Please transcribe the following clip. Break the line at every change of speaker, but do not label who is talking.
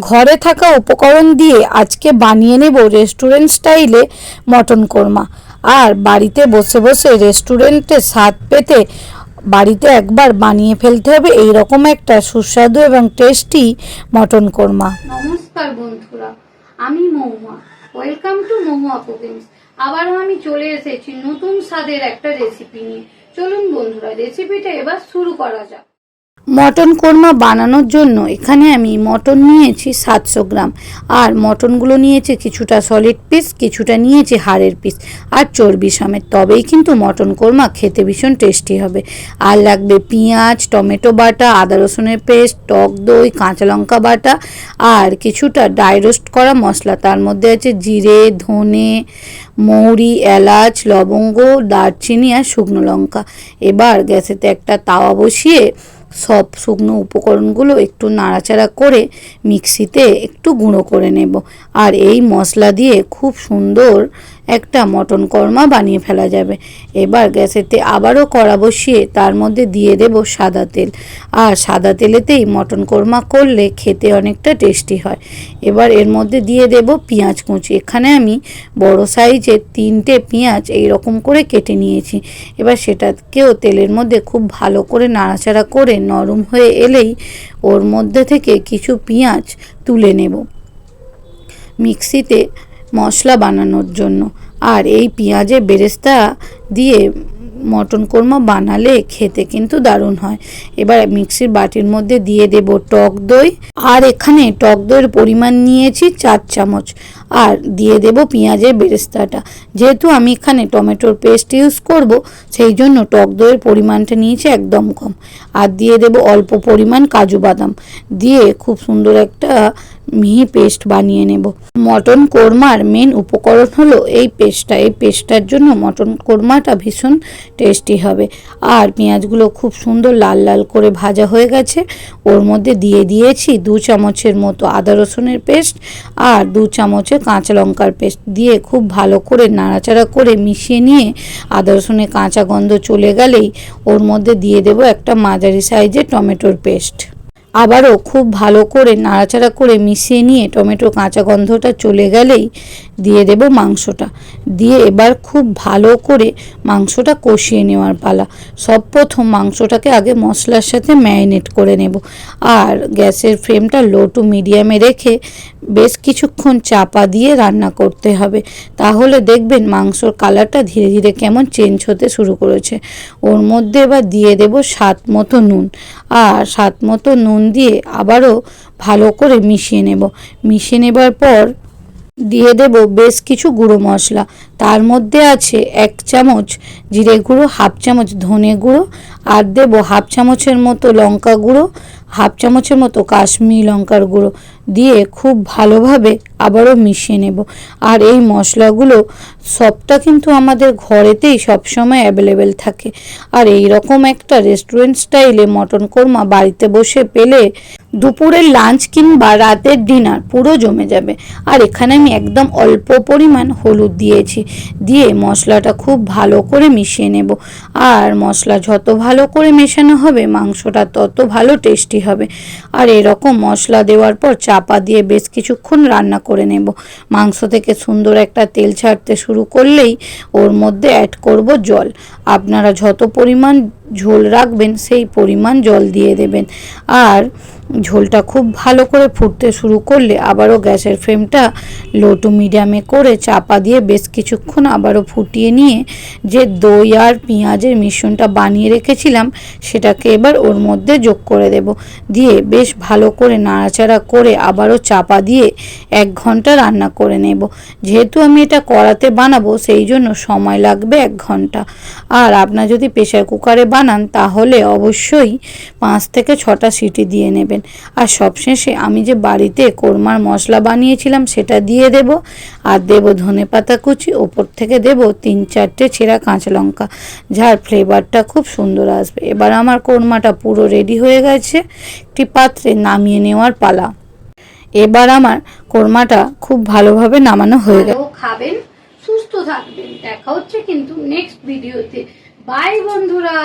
ঘরে থাকা উপকরণ দিয়ে আজকে বানিয়ে নেব রেস্টুরেন্ট স্টাইলে মটন কোরমা। আর বাড়িতে বসে বসে রেস্টুরেন্টের স্বাদ পেতে বাড়িতে একবার বানিয়ে ফেলতে হবে এই রকম একটা সুস্বাদু এবং টেস্টি মটন কোরমা।
নমস্কার বন্ধুরা, আমি Mahua. Welcome to Mahua cookings. আবারও আমি চলে এসেছি নতুন স্বাদের একটা রেসিপি নিয়ে। চলুন বন্ধুরা, রেসিপিটা এবার শুরু করা যাক।
মটন কোরমা বানানোর জন্য এখানে আমি মটন নিয়েছি 700 গ্রাম। আর মটনগুলো নিয়েছি কিছুটা সলিড পিস, কিছুটা নিয়েছি হাড়ের পিস আর চর্বি সমেত। তবেই কিন্তু মটন কোরমা খেতে ভীষণ টেস্টি হবে। আর লাগবে পেঁয়াজ, টমেটো বাটা, আদা রসুনের পেস্ট, টক দই, কাঁচা লঙ্কা বাটা আর কিছুটা ড্রাই রোস্ট করা মশলা। তার মধ্যে আছে জিরে, ধনে, মৌরি, এলাচ, লবঙ্গ, দারচিনি আর শুকনো লঙ্কা। এবার গ্যাসেতে একটা তাওয়া বসিয়ে সব শুকনো উপকরণগুলো একটু নাড়াচাড়া করে মিক্সিতে একটু গুঁড়ো করে নেব। আর এই মশলা দিয়ে খুব সুন্দর একটা মটন কোরমা বানিয়ে ফেলা যাবে। এবার গ্যাসেতে আবারও কড়া বসিয়ে তার মধ্যে দিয়ে দেব সাদা তেল। আর সাদা তেলেতেই মটন কোরমা করলে খেতে অনেকটা টেস্টি হয়। এবার এর মধ্যে দিয়ে দেব পেঁয়াজ কুচি। এখানে আমি বড় সাইজের 3টে পেঁয়াজ এই রকম করে কেটে নিয়েছি। এবার সেটাকেও তেলের মধ্যে খুব ভালো করে নাড়াচাড়া করে নরম হয়ে এলেই ওর মধ্যে থেকে কিছু পেঁয়াজ তুলে নেব মিক্সিতে মশলা বানানোর জন্য। আর এই পেঁয়াজের বেরেস্তা দিয়ে মটন কোরমা বানালে খেতে কিন্তু দারুণ হয়। এবার মিক্সির বাটির মধ্যে দিয়ে দেব টক দই। আর এখানে টক দইয়ের পরিমাণ নিয়েছি 4 চামচ। আর দিয়ে দেব পেঁয়াজের বেরেস্তাটা। যেহেতু আমি এখানে টমেটোর পেস্ট ইউজ করব, সেই জন্য টক দইয়ের পরিমাণটা নিয়েছি একদম কম। আর দিয়ে দেব অল্প পরিমাণ কাজু বাদাম দিয়ে খুব সুন্দর একটা মিহি পেস্ট বানিয়ে নেব। মটন কোরমার মেন উপকরণ হলো এই পেস্টটা। এই পেস্টটার জন্য মটন কোরমাটা ভীষণ টেস্টি হবে। আর পেঁয়াজগুলো খুব সুন্দর লাল লাল করে ভাজা হয়ে গেছে। ওর মধ্যে দিয়ে দিয়েছি 2 চামচের মতো আদা রসুনের পেস্ট আর 2 চামচের কাঁচা লঙ্কার পেস্ট দিয়ে খুব ভালো করে নাড়াচাড়া করে মিশিয়ে নিয়ে আদা রসুনের কাঁচা গন্ধ চলে গেলেই ওর মধ্যে দিয়ে দেব একটা মাঝারি সাইজের টমেটোর পেস্ট। আবারও খুব ভালো করে নাড়াচাড়া করে মিশিয়ে নিয়ে টমেটোর কাঁচা গন্ধটা চলে গেলেই দিয়ে দেব মাংসটা। দিয়ে এবার খুব ভালো করে মাংসটা কষিয়ে নেওয়ার পালা। সব প্রথম মাংসটাকে আগে মশলার সাথে ম্যারিনেট করে নেব। আর গ্যাসের ফ্লেমটা লো টু মিডিয়ামে রেখে বেশ কিছুক্ষণ চাপা দিয়ে রান্না করতে হবে। তাহলে দেখবেন মাংসর কালারটা ধীরে ধীরে কেমন চেঞ্জ হতে শুরু করেছে। ওর মধ্যে এবার দিয়ে দেব স্বাদ মতো নুন। আর স্বাদ মতো নুন দিয়ে আবারও ভালো করে মিশিয়ে নেব। মিশিয়ে নেবার পর দিয়ে দেব বেশ কিছু গুঁড়ো মশলা। তার মধ্যে আছে 1 চামচ জিরে গুঁড়ো, 1/2 চামচ ধনে গুঁড়ো আর দেব 1/2 চামচের মতো লঙ্কা গুঁড়ো, 1/2 চামচের মতো কাশ্মীরি লঙ্কার গুঁড়ো দিয়ে খুব ভালোভাবে আবারও মিশিয়ে নেব। আর এই মশলাগুলো সবটা কিন্তু আমাদের ঘরেতেই সবসময় অ্যাভেলেবেল থাকে। আর এই রকম একটা রেস্টুরেন্ট স্টাইলে মটন কোরমা বাড়িতে বসে পেলে দুপুরের লাঞ্চ কিংবা রাতের ডিনার পুরো জমে যাবে। আর এখানে আমি একদম অল্প পরিমাণ হলুদ দিয়েছি। দিয়ে মশলাটা খুব ভালো করে মিশিয়ে নেব। আর মশলা যত ভালো করে মেশানো হবে মাংসটা তত ভালো টেস্টি হবে। আর এরকম মশলা দেওয়ার পর চাপা দিয়ে বেশ কিছুক্ষণ রান্না করে নেব। মাংস থেকে সুন্দর একটা তেল ছাড়তে শুরু করলেই ওর মধ্যে অ্যাড করব জল। আপনারা যত পরিমাণ ঝোল রাখবেন সেই পরিমাণ জল দিয়ে দেবেন। আর ঝোলটা খুব ভালো করে ফুটতে শুরু করলে আবারও গ্যাসের ফ্লেমটা লো টু মিডিয়ামে করে চাপা দিয়ে বেশ কিছুক্ষণ আবারও ফুটিয়ে নিয়ে যে দই আর পেঁয়াজের মিশ্রণটা বানিয়ে রেখেছিলাম সেটাকে এবার ওর মধ্যে যোগ করে দেব। দিয়ে বেশ ভালো করে নাড়াচাড়া করে আবারও চাপা দিয়ে 1 ঘন্টা রান্না করে নেব। যেহেতু আমি এটা কড়াতে বানাবো সেই জন্য সময় লাগবে 1 ঘন্টা। আর আপনার যদি প্রেসার কুকারে বানান তাহলে অবশ্যই 5 থেকে 6টা সিটি দিয়ে নেবেন। আর সবশেষে আমি যে বাড়িতে কোরমার মশলা বানিয়েছিলাম সেটা দিয়ে দেব। আর দেব ধনেপাতা কুচি, ওপর থেকে দেব 3-4টে ছেঁড়া কাঁচা লঙ্কা, যার ফ্লেভারটা খুব সুন্দর আসবে। এবার আমার কোরমাটা পুরো রেডি হয়ে গেছে। একটি পাত্রে নামিয়ে নেওয়ার পালা। এবার আমার কোরমাটা খুব ভালোভাবে নামানো হয়ে গেল।
খাবেন, সুস্থ থাকবেন। দেখা হচ্ছে কিন্তু নেক্সট ভিডিওতে। বাই বন্ধুরা।